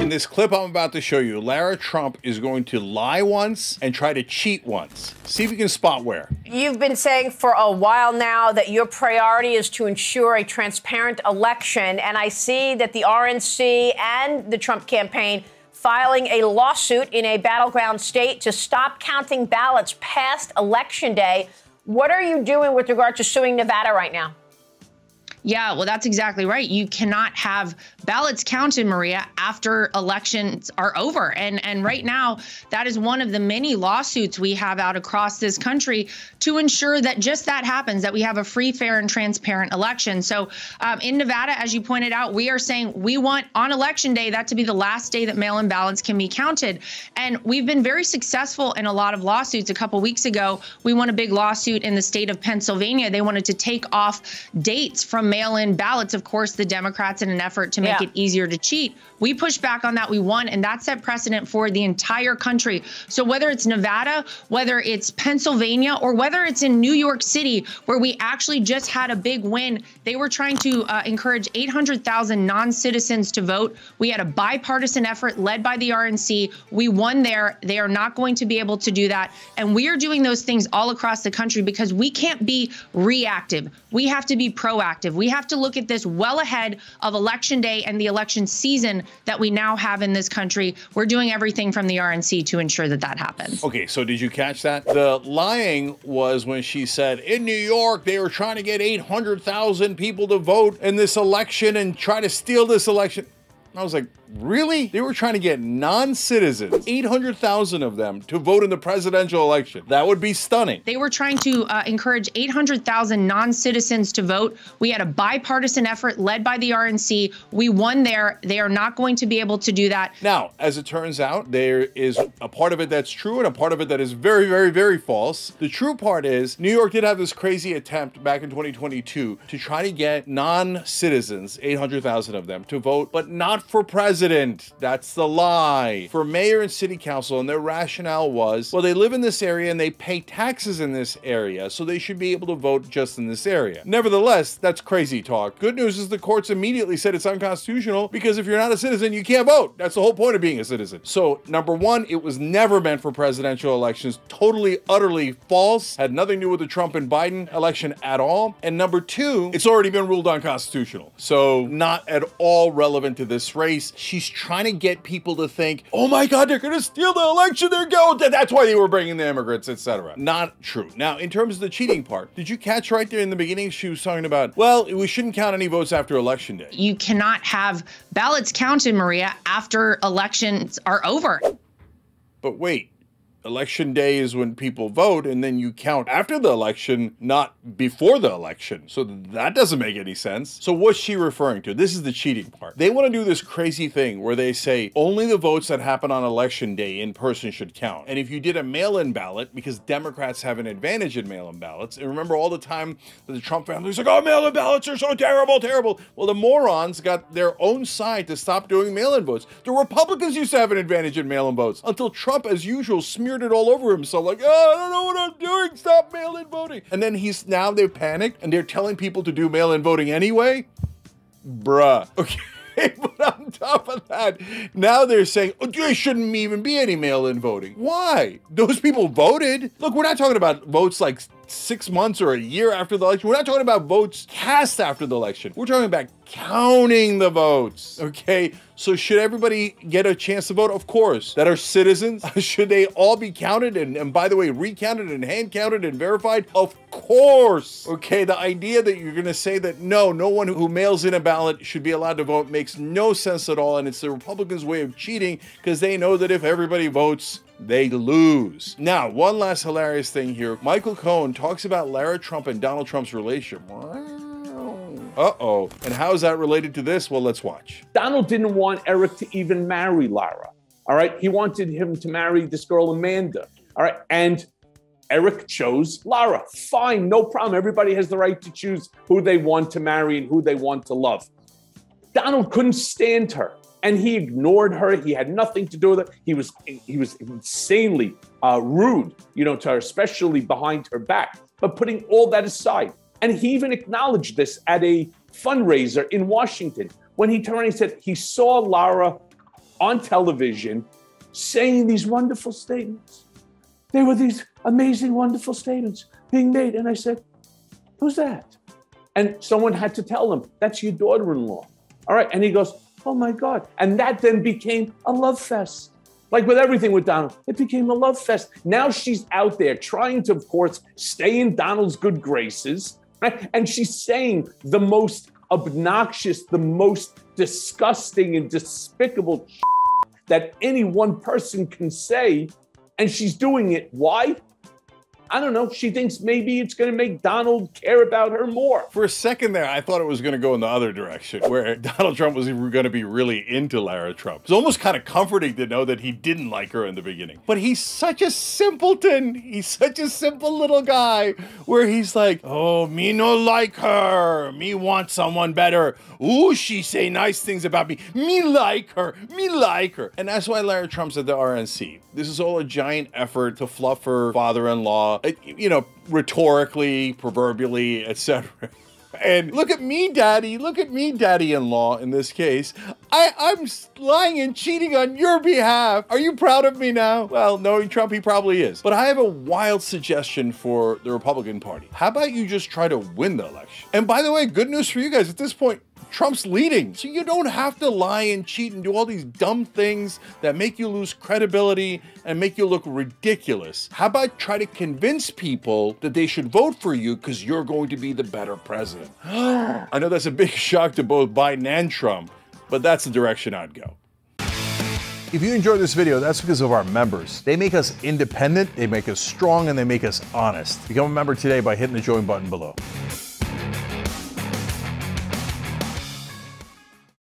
In this clip I'm about to show you, Lara Trump is going to lie once and try to cheat once. See if you can spot where. You've been saying for a while now that your priority is to ensure a transparent election, and I see that the RNC and the Trump campaign filing a lawsuit in a battleground state to stop counting ballots past Election Day. What are you doing with regard to suing Nevada right now? Yeah, well, that's exactly right. You cannot have ballots counted, Maria, after elections are over. And right now, that is one of the many lawsuits we have out across this country to ensure that just that happens, that we have a free, fair, and transparent election. So in Nevada, as you pointed out, we are saying we want on Election Day that to be the last day that mail-in ballots can be counted. And we've been very successful in a lot of lawsuits. A couple weeks ago, we won a big lawsuit in the state of Pennsylvania. They wanted to take off dates from mail-in ballots. Of course, the Democrats, in an effort to make it easier to cheat. We pushed back on that. We won, and that set precedent for the entire country. So whether it's Nevada, whether it's Pennsylvania, or whether it's in New York City, where we actually just had a big win, they were trying to encourage 800,000 non-citizens to vote. We had a bipartisan effort led by the RNC. We won there. They are not going to be able to do that. And we are doing those things all across the country because we can't be reactive. We have to be proactive. We have to look at this well ahead of Election Day and the election season that we now have in this country. We're doing everything from the RNC to ensure that that happens. Okay, so did you catch that? The lying was when she said in New York, they were trying to get 800,000 people to vote in this election and try to steal this election. I was like, really? They were trying to get non-citizens, 800,000 of them, to vote in the presidential election. That would be stunning. They were trying to encourage 800,000 non-citizens to vote. We had a bipartisan effort led by the RNC. We won there. They are not going to be able to do that. Now, as it turns out, there is a part of it that's true and a part of it that is very, very, very false. The true part is New York did have this crazy attempt back in 2022 to try to get non-citizens, 800,000 of them, to vote, but not for president. That's the lie. For mayor and city council, and their rationale was, well, they live in this area and they pay taxes in this area, so they should be able to vote just in this area. Nevertheless, that's crazy talk. Good news is the courts immediately said it's unconstitutional because if you're not a citizen, you can't vote. That's the whole point of being a citizen. So, number one, it was never meant for presidential elections. Totally, utterly false. Had nothing to do with the Trump and Biden election at all. And number two, it's already been ruled unconstitutional. So, not at all relevant to this race. She's trying to get people to think, oh my God, they're going to steal the election. They're going. That's why they were bringing the immigrants, etc. Not true. Now, in terms of the cheating part, did you catch right there in the beginning? She was talking about, well, we shouldn't count any votes after Election Day. You cannot have ballots counted, Maria, after elections are over. But wait. Election Day is when people vote, and then you count after the election, not before the election. So that doesn't make any sense. So what's she referring to? This is the cheating part. They want to do this crazy thing where they say only the votes that happen on Election Day in person should count. And if you did a mail-in ballot, because Democrats have an advantage in mail-in ballots, and remember all the time that the Trump family was like, oh, mail-in ballots are so terrible, terrible. Well, the morons got their own side to stop doing mail-in votes. The Republicans used to have an advantage in mail-in votes until Trump, as usual, smeared it all over himself, like, oh, I don't know what I'm doing, stop mail-in voting. And then now they've panicked and they're telling people to do mail-in voting anyway? Bruh. Okay. But on top of that, now they're saying, oh, there shouldn't even be any mail-in voting. Why? Those people voted. Look, we're not talking about votes like 6 months or a year after the election. We're not talking about votes cast after the election. We're talking about counting the votes, okay? So should everybody get a chance to vote? Of course. That are citizens? Should they all be counted and by the way, recounted and hand counted and verified? Of course. Okay, the idea that you're gonna say that no one who mails in a ballot should be allowed to vote makes no sense at all, and it's the Republicans' way of cheating because they know that if everybody votes, they lose. Now, one last hilarious thing here. Michael Cohen talks about Lara Trump and Donald Trump's relationship. Uh-oh. And how is that related to this? Well, let's watch. Donald didn't want Eric to even marry Lara. All right. He wanted him to marry this girl, Amanda. All right. And Eric chose Lara. Fine. No problem. Everybody has the right to choose who they want to marry and who they want to love. Donald couldn't stand her. And he ignored her. He had nothing to do with it. He was insanely rude, to her, especially behind her back. But putting all that aside, and he even acknowledged this at a fundraiser in Washington when he turned and he said he saw Lara on television saying these wonderful statements. There were these amazing, wonderful statements being made. And I said, who's that? And someone had to tell him, that's your daughter-in-law. All right. And he goes, oh my God. And that then became a love fest. Like with everything with Donald, it became a love fest. Now she's out there trying to, of course, stay in Donald's good graces. Right? And she's saying the most obnoxious, the most disgusting and despicable that any one person can say. And she's doing it. Why? I don't know. She thinks maybe it's going to make Donald care about her more. For a second there, I thought it was going to go in the other direction, where Donald Trump was going to be really into Lara Trump. It's almost kind of comforting to know that he didn't like her in the beginning. But he's such a simpleton. He's such a simple little guy, where he's like, oh, me no like her. Me want someone better. Ooh, she say nice things about me. Me like her. Me like her. And that's why Lara Trump's at the RNC. This is all a giant effort to fluff her father-in-law, you know, rhetorically, proverbially, etc. And look at me, daddy. Look at me, daddy-in-law, in this case. I'm lying and cheating on your behalf. Are you proud of me now? Well, knowing Trump, he probably is. But I have a wild suggestion for the Republican Party. How about you just try to win the election? And by the way, good news for you guys. At this point, Trump's leading, so you don't have to lie and cheat and do all these dumb things that make you lose credibility and make you look ridiculous. How about try to convince people that they should vote for you because you're going to be the better president? I know that's a big shock to both Biden and Trump, but that's the direction I'd go. If you enjoyed this video, that's because of our members. They make us independent, they make us strong, and they make us honest. Become a member today by hitting the join button below.